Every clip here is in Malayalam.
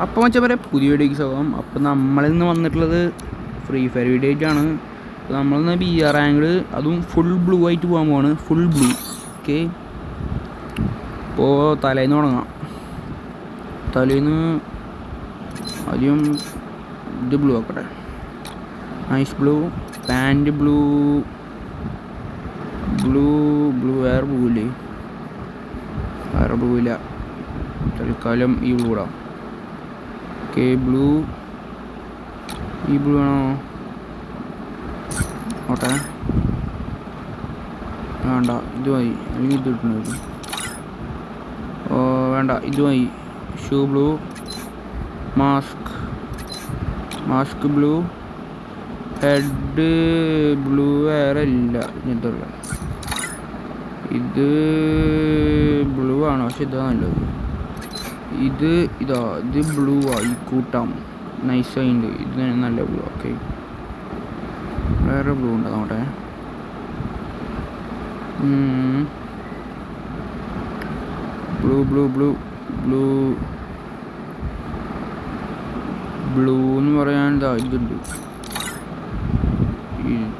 അപ്പോൾ വെച്ചാൽ പറയാം പുതിയ വീഡിയോയ്ക്ക് സുഖം. അപ്പോൾ നമ്മളിൽ നിന്ന് വന്നിട്ടുള്ളത് ഫ്രീ ഫയർ വീഡിയോ ആയിട്ടാണ്. നമ്മളിന്ന് BR റാങ്ക്ഡ് അതും ഫുൾ ബ്ലൂ ആയിട്ട് പോകാൻ പോവാണ്. Full blue. ഓക്കെ, അപ്പോൾ തലേന്ന് തുടങ്ങാം. തലേന്ന് ആദ്യം ഇത് ബ്ലൂ ആക്കട്ടെ. നൈസ് ബ്ലൂ, പാൻറ് ബ്ലൂ, വേറെ ബ്ലൂ ഇല്ലേ? വേറെ ബ്ലൂ ഇല്ല, തൽക്കാലം ഈ ബ്ലൂ ഇടാം. ഓക്കെ, ബ്ലൂ, ഈ ബ്ലൂ ആണോ? ഓട്ടെ, വേണ്ട ഇത് മതി, അല്ലെങ്കിൽ ഇത് ഇട്ടുണ്ടായിരുന്നു. ഓ വേണ്ട, ഇത് മതി. Shoe blue, mask blue, head blue വേറെ ഇല്ല. ഇതല്ല, ഇത് ബ്ലൂ ആണോ? പക്ഷെ ഇതാ നല്ലത്. ഇത് ബ്ലൂ ആ, ഈ കൂട്ടാം നൈസായിട്ടുണ്ട്. ഇത് നല്ല ബ്ലൂ. ഓക്കെ, വേറെ ബ്ലൂ ഉണ്ടോ നോട്ടെ. ബ്ലൂ എന്ന് പറയാൻ ഇതാ ഇതുണ്ട്.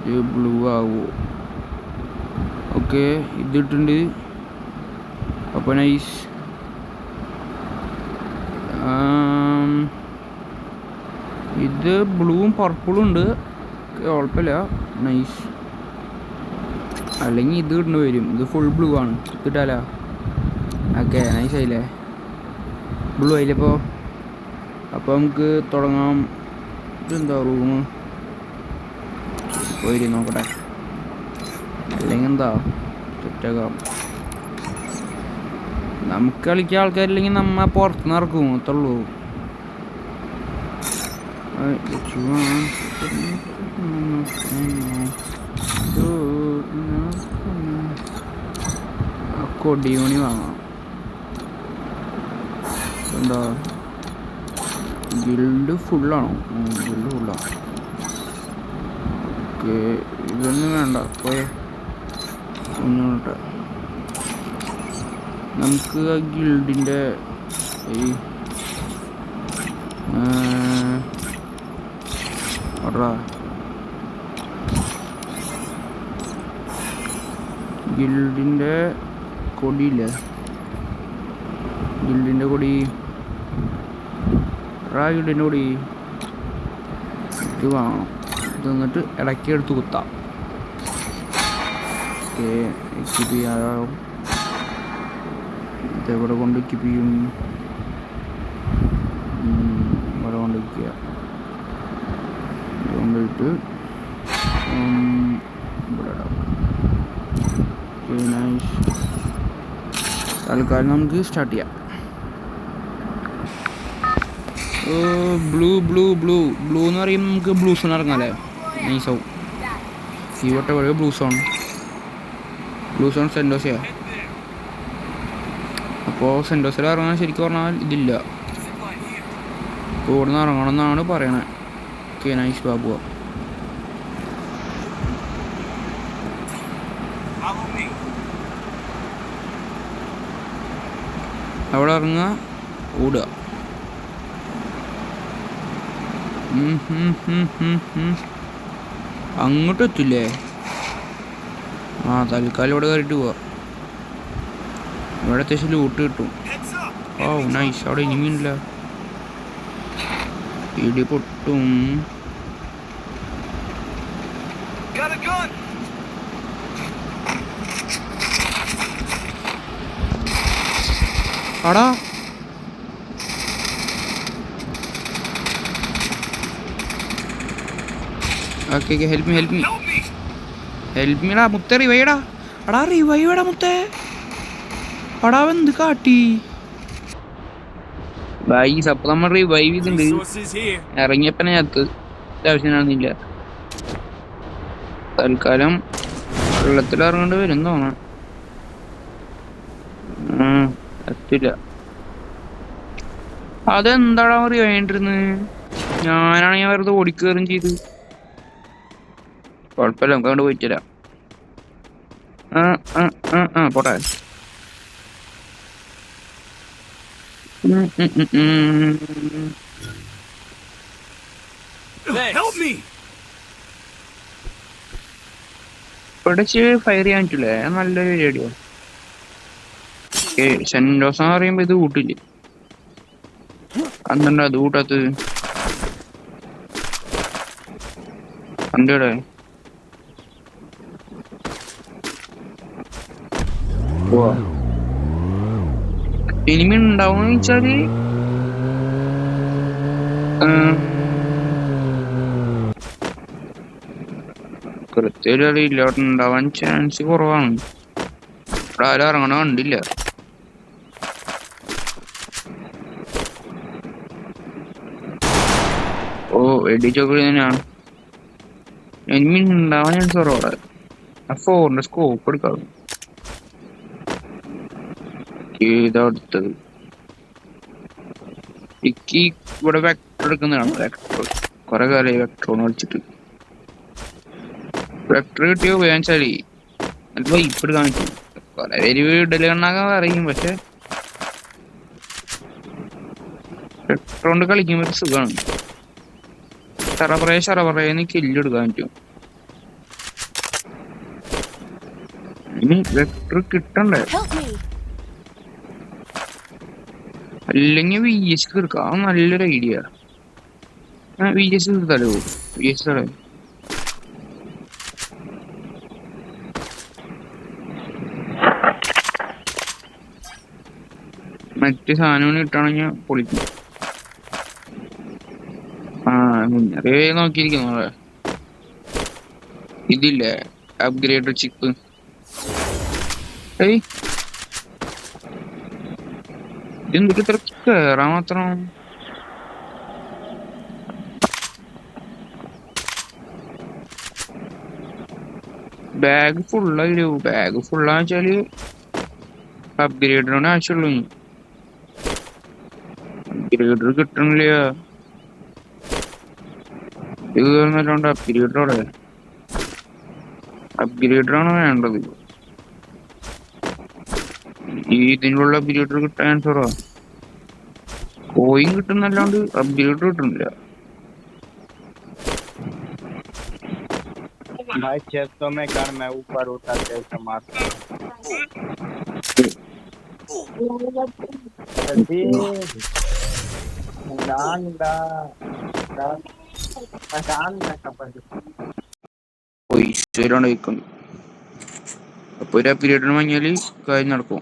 ഇത് ബ്ലൂ ആവോ? ഓക്കെ, ഇതിട്ടുണ്ട്. അപ്പോൾ നൈസ്. ഇത് ബ്ലൂവും പർപ്പിളും ഉണ്ട്, കുഴപ്പമില്ല. നൈസ്. അല്ലെങ്കിൽ ഇത് ഇടേണ്ടി വരും. ഇത് ഫുൾ ബ്ലൂ ആണ്, കിട്ടാലോ. ഓക്കെ, നൈസ് ആയില്ലേ? ബ്ലൂ ആയില്ലേ? അപ്പോൾ നമുക്ക് തുടങ്ങാം. ഇതെന്താ റൂം? പോയി നോക്കട്ടെ, അല്ലെങ്കിൽ എന്താ സെറ്റാക്കാം. നമുക്ക് കളിക്കാൻ ആൾക്കാരില്ലെങ്കിൽ നമ്മ പുറത്തുനിന്ന് ഇറക്കും, അത്രയുള്ളൂ. കൊടിയോണി വാങ്ങാം. എന്താ ഗിൽഡ് ഫുള്ളാണോ? ഗിൽഡ് ഫുള്ളാണ്. ഓക്കെ, ഇതൊന്നും വേണ്ട. പോയെ ഒന്നോട്ടെ, നമുക്ക് ആ ഗിൽഡിൻ്റെ ഈ ഗിൽഡിൻ്റെ കൊടിയില്ലേ? ഗിൽഡിൻ്റെ കൊടി, ഗിൽഡിൻ്റെ കൊടി ഇത് വാങ്ങണം. ഇത് എന്നിട്ട് ഇടയ്ക്ക് എടുത്ത് കുത്താം. ഓക്കെ, എക്യൂപ്പ് ചെയ്യാം. ഇതെവിടെ കൊണ്ട് എക്യൂപ്പ് ചെയ്യും? ഇവിടെ കൊണ്ട് വയ്ക്കുക. കൊണ്ടിട്ട് ഇവിടെ ഇടാം. Okay, nice. തൽക്കാലം നമുക്ക് സ്റ്റാർട്ട് ചെയ്യാം. ബ്ലൂ എന്ന് പറയുമ്പോൾ നമുക്ക് ബ്ലൂ സോൺ ഇറങ്ങാമല്ലേ? നൈസാവും. ഈ വട്ടം എവിടെ ബ്ലൂ സോൺ സെൻറ്റോസയാണ്. അപ്പോൾ സെൻറ്റോസിൽ ഇറങ്ങാൻ ശരിക്കും പറഞ്ഞാൽ ഇതില്ല. അപ്പോൾ ഇവിടെ നിന്ന് ഇറങ്ങണം എന്നാണ് പറയണത്. Okay, nice Babu. അവിടെ ഇറങ്ങുക, ഓടുക. അങ്ങോട്ട് എത്തില്ലേ? തൽക്കാലം ഇവിടെ കയറിയിട്ട് പോവാ. ഇവിടെ അത്യാവശ്യം ലൂട്ട് കിട്ടും. ഓ നൈസ്. അവിടെ ഇനിമില്ല, ഇടി പൊട്ടും. ആടാ ഓക്കെ, ഹെൽപ്പ് മീടാ മുത്തേ. റിവൈവടാ. അടാ റിവൈവടാ മുത്തേ. അടാ എന്ത് കാട്ടി വൈസ്. അപ്പൊ നമ്മൾ റിവൈവ് ചെയ്തിട്ടുണ്ട്. ഇറങ്ങിയപ്പനെ ഞക്ക് ആവശ്യമില്ല. തൽക്കാലം വെള്ളത്തിൽ ഇറങ്ങേണ്ടി വരും തോന്നാ. എത്തില്ല. അതെന്താടാ റിവൈണ്ടിരുന്ന്? ഞാനാണെങ്കിൽ വെറുതെ ഓടിക്കേറും ചെയ്ത്. കുഴപ്പമില്ല, നമുക്ക് അങ്ങോട്ട് പോയിട്ടില്ല. പോട്ടെ. പഠിച്ച് ഫയർ ചെയ്യാൻ പറ്റൂലേ? നല്ലൊരു പരിപാടിയോ. സെന്റോസ് എന്ന് പറയുമ്പോ ഇത് കൂട്ടില്ലേ? അന്നെന്താ അത് കൂട്ടാത്തത്? അന്തേടെ ഇനിമി ഉണ്ടാവും വെച്ചാല് കൃത്യം ഇല്ലോട്ട് ഉണ്ടാവാൻ ചാൻസ് കുറവാണ്. ഇവിടെ ആരും ഇറങ്ങണ കണ്ടില്ല. ഓ വെടിച്ചോക്ക് തന്നെയാണ്. എനിമി ഉണ്ടാവാൻ ചാൻസ് കുറവാണ്. ആ ഫോറിന്റെ സ്കോപ്പ് എടുക്കാം. ഏതാ അടുത്തത്? എനിക്ക് ഇവിടെ വെക്ടർ എടുക്കുന്നതാണ്. വെക്ടർ കുറെ കാലമായി വെക്ടറോന്ന് കളിച്ചിട്ട്. വെക്ടർ കിട്ടിയോ ഉപയോഗിച്ചാലേ നല്ല വൈപ്പ് എടുക്കാൻ പറ്റും. കുറെ പേര് വീട്ടില് കണ്ണാക്കാൻ അറിയും, പക്ഷെ വെക്ടർ കൊണ്ട് കളിക്കുമ്പോ ഒരു സുഖമാണ്. ശറപറയെന്ന് കില്ലെടുക്കാൻ പറ്റും. ഇനി വെക്ടർ കിട്ടണ്ടേ? അല്ലെങ്കിൽ വി എസ് എടുക്കാം. നല്ലൊരു ഐഡിയ. വി എസ് എടുത്താലോ? വി എസ് ആണ് മറ്റു സാധനം കിട്ടണമെങ്കിൽ പൊളിക്കും. മുന്നേ നോക്കിയിരിക്കുന്നു. ഇതില്ലേ അപ്ഗ്രേഡ് ചിപ്പ്? ഇതെന്തൊക്കെ ഇത്ര കേറാൻ മാത്രം? ബാഗ് ഫുള്ളായില്ലോ. ബാഗ് ഫുള്ളാന്ന് വെച്ചാല് അപ്ഗ്രേഡിനോട് ആവശ്യമുള്ളൂ. അപ്ഗ്രേഡർ കിട്ടണില്ല. ഇത് നല്ലോണ്ട് അപ്ഗ്രേഡറോടെ. അപ്ഗ്രേഡറാണ് വേണ്ടത്. ഇതിനുള്ള അപ്ഗ്രേഡർ കിട്ടാൻ കുറവാ. കോയിൻ കിട്ടുന്നല്ലാണ്ട് അപ്ഗ്രേഡർ കിട്ടുന്നില്ല. भाई खेतों में कर मैं ऊपर उठाते उसे मारता പോയി ശരിയാണ് വയ്ക്കുന്നു. അപ്പൊ ഒരു അപ്ഗ്രേഡിന് വാങ്ങിയാല് കാര്യം നടക്കും.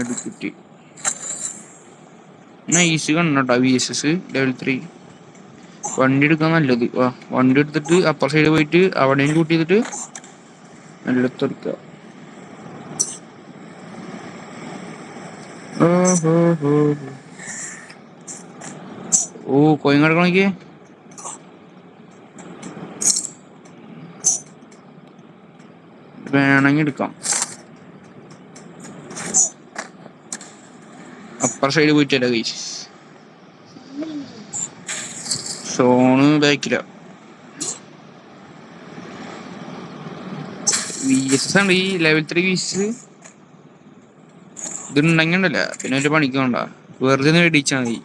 എടുക്കിട്ട് നൈസ് കണ്ടോട്ടാ. വി എസ് എസ് ലെവൽ 3 വണ്ടി എടുക്കാൻ നല്ലത്. വണ്ടി എടുത്തിട്ട് അപ്പർ സൈഡ് പോയിട്ട് അവിടെയും കൂട്ടി ചെയ്തിട്ട് നല്ലത്തെടുക്കുക. ഓ കോയിൻ കിടക്കണോക്ക് വേണമെങ്കിൽ എടുക്കാം. അപ്പർ സൈഡ് പോയിട്ടല്ല കഴിച്ച് സോണ് ബാക്കില. വി എസ് എസ് ഉണ്ട്. ഈ ലെവൽ 3 വി എസ് ഇതുണ്ടെങ്കിൽ ഉണ്ടല്ല പിന്നെ ഒരു പണിക്ക് വേണ്ട. വെറുതെ ഒന്ന് മേടിച്ചാൽ മതി.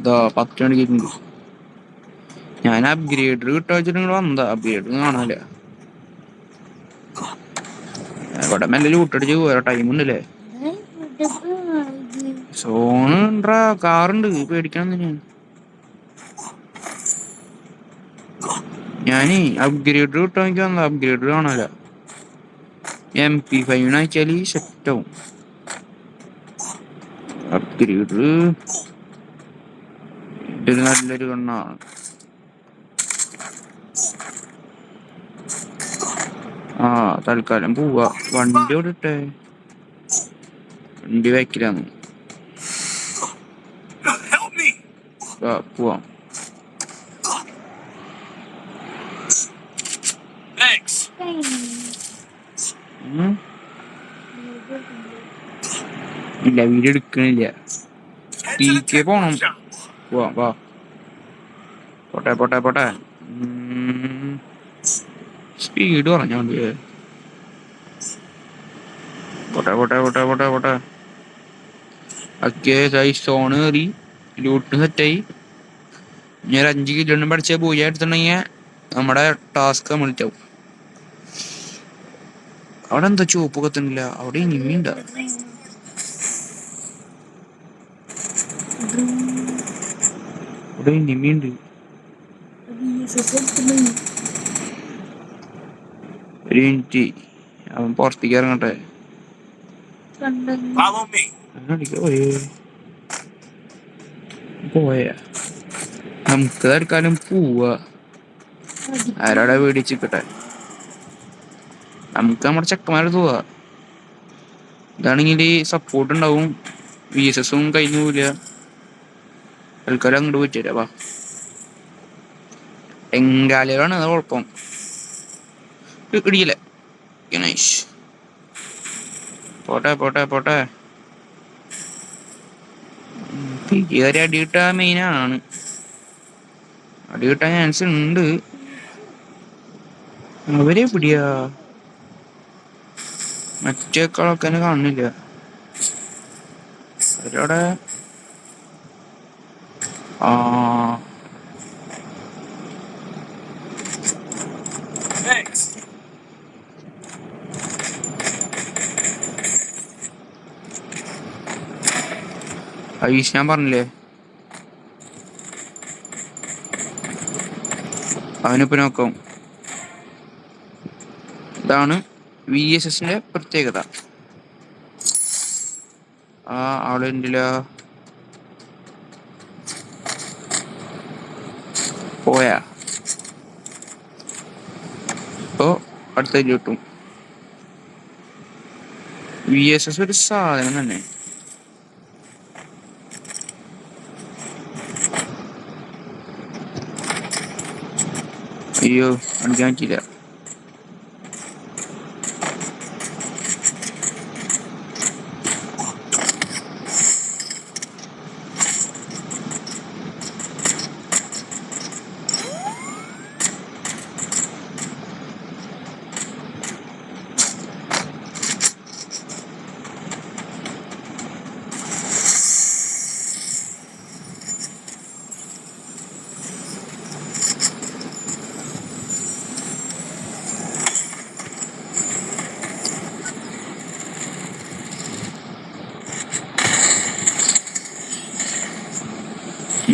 ഇതാ 10 മണിക്കുണ്ട്. ഞാൻ അപ്ഗ്രേഡർ കിട്ടാ വെച്ചിട്ട് നിങ്ങൾ വന്നതാ. അപ്ഗ്രേഡർ കാണാനില്ല. ഇവിടെ മെല്ലെ ലൂട്ടടിച്ച് വേറെ ടൈം ഉണ്ടല്ലേ. സോണ് ഉണ്ടാ കാറുണ്ട്. പേടിക്കണം തന്നെയാണ്. ഞാനേ അപ്ഗ്രേഡർ കിട്ടാൻ എനിക്ക് വന്നതാ. അപ്ഗ്രേഡർ കാണാനില്ല. MP5 അയച്ചാല് സെറ്റാവും. അപ്ഗ്രേഡർ ഇതൊരു നല്ലൊരു കണ്ണാണ്. തൽക്കാലം പോവാ. വണ്ടി ഓടിട്ടെ. വണ്ടി വെക്കലാന്ന്. പോവാം. ഇല്ല വീഡിയോ എടുക്കണില്ല. PK പോണം. പോവാം വാ. പോട്ടെ സ്പീഡ് പറഞ്ഞോണ്ട് പോട്ടെ പോട്ടെ പോട്ടെ പോട്ടെ പോട്ടെ. ഓക്കെ സ്റ്റോൺ കയറി, ലൂട്ടിന് സെറ്റായി. ഇനി ഒരു 5 കിലോനും പഠിച്ച പൂജ എടുത്തിട്ടുണ്ടെങ്കിൽ നമ്മുടെ ടാസ്ക് കംപ്ലീറ്റ് ആവും. അവിടെ എന്താ ചുവപ്പ് കത്തുന്നില്ല? അവിടെ ഇനിമിണ്ട. അവിടെ ഇനിമിയുണ്ട്. ഒരു മിനിറ്റ്, അവൻ പുറത്തേക്ക് ഇറങ്ങട്ടെ. പോയാ നമുക്ക് തൽക്കാലം പോവാ. ആരോടെ പേടിച്ചിക്കട്ടെ, നമുക്ക് നമ്മുടെ ചെക്കന്മാരെ പോവാ. ഇതാണെങ്കിൽ സപ്പോർട്ട് ഉണ്ടാവും, VSS കഴിഞ്ഞു പോവില്ല. തൽക്കാലം അങ്ങോട്ട് പറ്റില്ല. വാ, ബംഗാളികളാണ് അത് കുഴപ്പം. ഇടിയില്ലേ ഗണേഷ്. പോട്ടെ പോട്ടെ പോട്ടെ. കയറി അടി കിട്ടാ മെയിനാണ്. അടി കിട്ടാൻ ചാൻസ് ഉണ്ട്. അവരെ പിടിയാ, മറ്റേക്കാളൊക്കെ തന്നെ കാണുന്നില്ല അവരവിടെ. ആ ഐഷ് ഞാൻ പറഞ്ഞില്ലേ, അവനിപ്പോ നോക്കാം. ഇതാണ് VSSന്റെ പ്രത്യേകത. ആ ആള് എന്തില്ല പോയാ. ഇപ്പൊ അടുത്ത കിട്ടും. VSS ഒരു സാധനം തന്നെ. അയ്യോ അടിക്കാൻ പറ്റില്ല.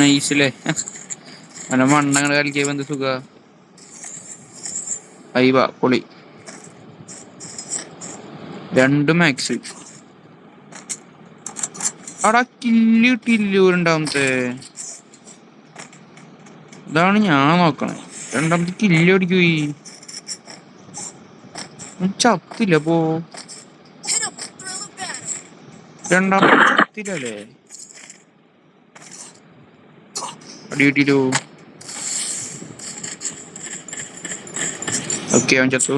നൈസില്ലേ, നല്ല മണ്ണങ്ങനെ കളിക്കാൻ എന്ത് സുഖ. അയ്യ പൊളി, 2 മാക്സ്. അവിടെ കില്ല് കിട്ടിയില്ലോ രണ്ടാമത്തെ. ഇതാണ് ഞാൻ നോക്കണേ. രണ്ടാമത്തെ കില്ല് അടിക്കുപോയി, ചത്തില്ല. അപ്പോ രണ്ടാമത്തെ ചത്തില്ലല്ലേ, അടി കിട്ടിയില്ലോ. ഓക്കെ അവൻ ചത്തു.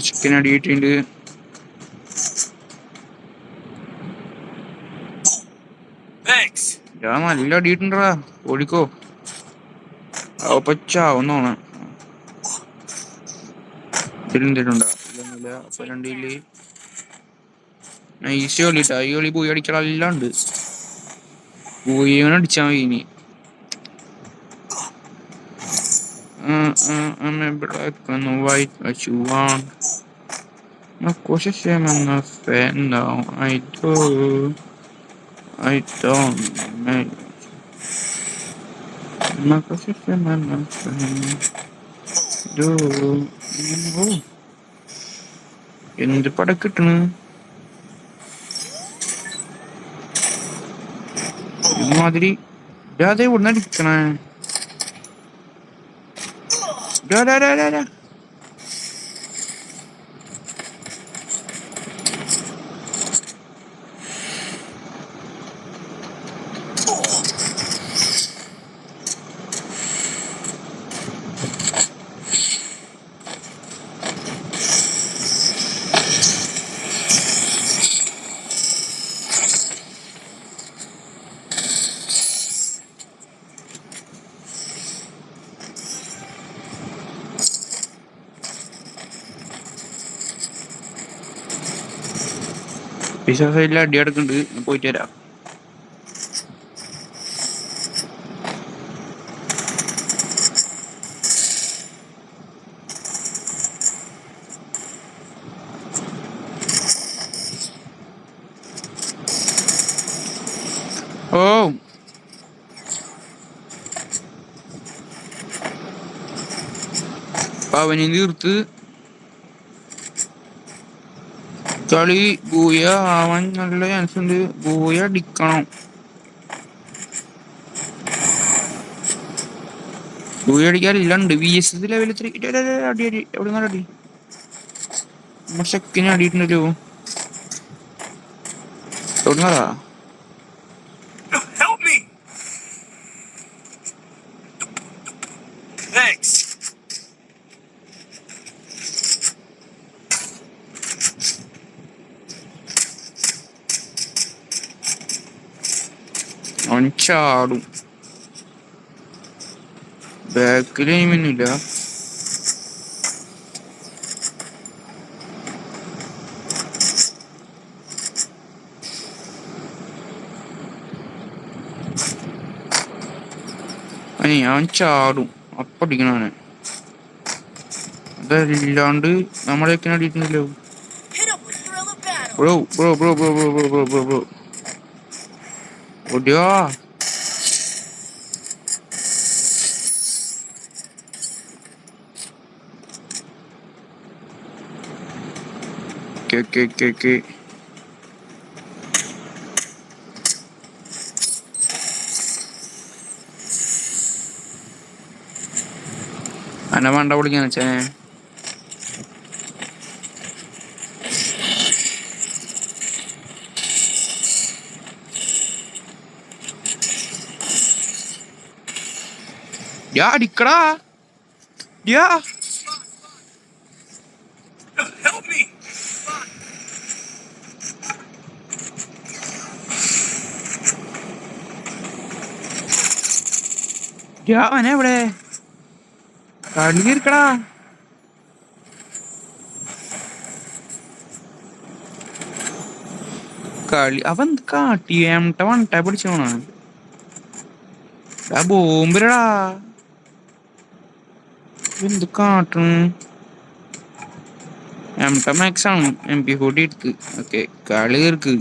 ചിക്കൻ അടി കിട്ടിയിട്ടുണ്ട്. ഞാൻ നല്ല അടി കിട്ടുണ്ടാ, ഓടിക്കോ. പച്ചാവുന്നോണ ഇതിലെന്തിട്ടുണ്ടോ ഇതൊന്നുമില്ല. അപ്പൊ 2 കില്ല്. നൈസ് കളിട്ടാ. ഈ കളി പോയി അടിക്കാനെല്ലാം ഉണ്ട്. പോയി അങ്ങനെ അടിച്ചാൽ മതി ഇനി. I'm a black and white, what you want? Ma cosa c'è ma non offendo, I don't make. Ma cosa c'è ma non offendo, oh. എന്ത് പടക്കിട്ടണ് ഇമാതിരി. ഇതാതെ ഇവിടുന്ന് അടിക്കണേ. പിസ സൈഡിൽ അടി കിടക്കുന്നുണ്ട്, പോയിട്ട് വരാം. ഓ അവനെ തീർത്ത് കളി ബൂയ ആവാൻ നല്ല ചാൻസ് ഉണ്ട്. ബൂയ അടിക്കണം. ബൂയ അടിക്കാറില്ലാണ്ട് വി എസ് എസ് ലെവൽ 3. അടി അടി എവിടെ നിന്നാണ് അടി? നമ്മൾ സെക്കിന് അടിയിട്ടുണ്ടല്ലോ. എവിടെ നിന്നാ? അവൻ ചാടും. ബാക്കിൽ എനിമൊന്നുമില്ല. അവൻ ചാടും അപ്പടിക്കണവനെ. അതല്ലാണ്ട് നമ്മളെയൊക്കെ അടിയിട്ടുണ്ടല്ലോ. Bro bro bro bro bro bro bro bro bro ഓടിയോ. കെ അന്നെ മണ്ട പൊളിക്കാന്ന് വെച്ചേ. അടിക്കടാ. അവനെവിടെ കളി തീർക്കടാ. കളി അവൻ കാട്ടി വണ്ടാ പിടിച്ചോണ ബോംബിലടാ. എന്ത് കാട്ടണ? മാക്സ് ആണ്. MP40 എടുക്ക്. ഓക്കെ കളി തീർക്ക്.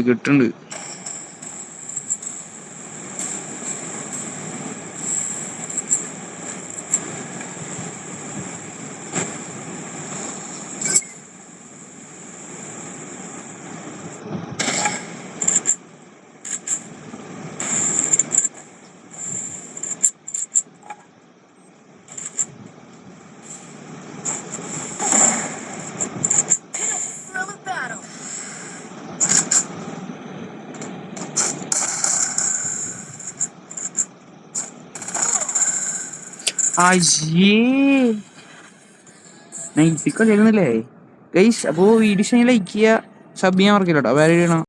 കിട്ടുന്നുണ്ട്. നൈറ്റ് കളിയായിരുന്നല്ലേ ഗൈസ്. അപ്പോൾ വീഡിയോ ലൈക്ക് ചെയ്യുക, സബ് ചെയ്യാൻ മറക്കില്ല കേട്ടോ. വേറെ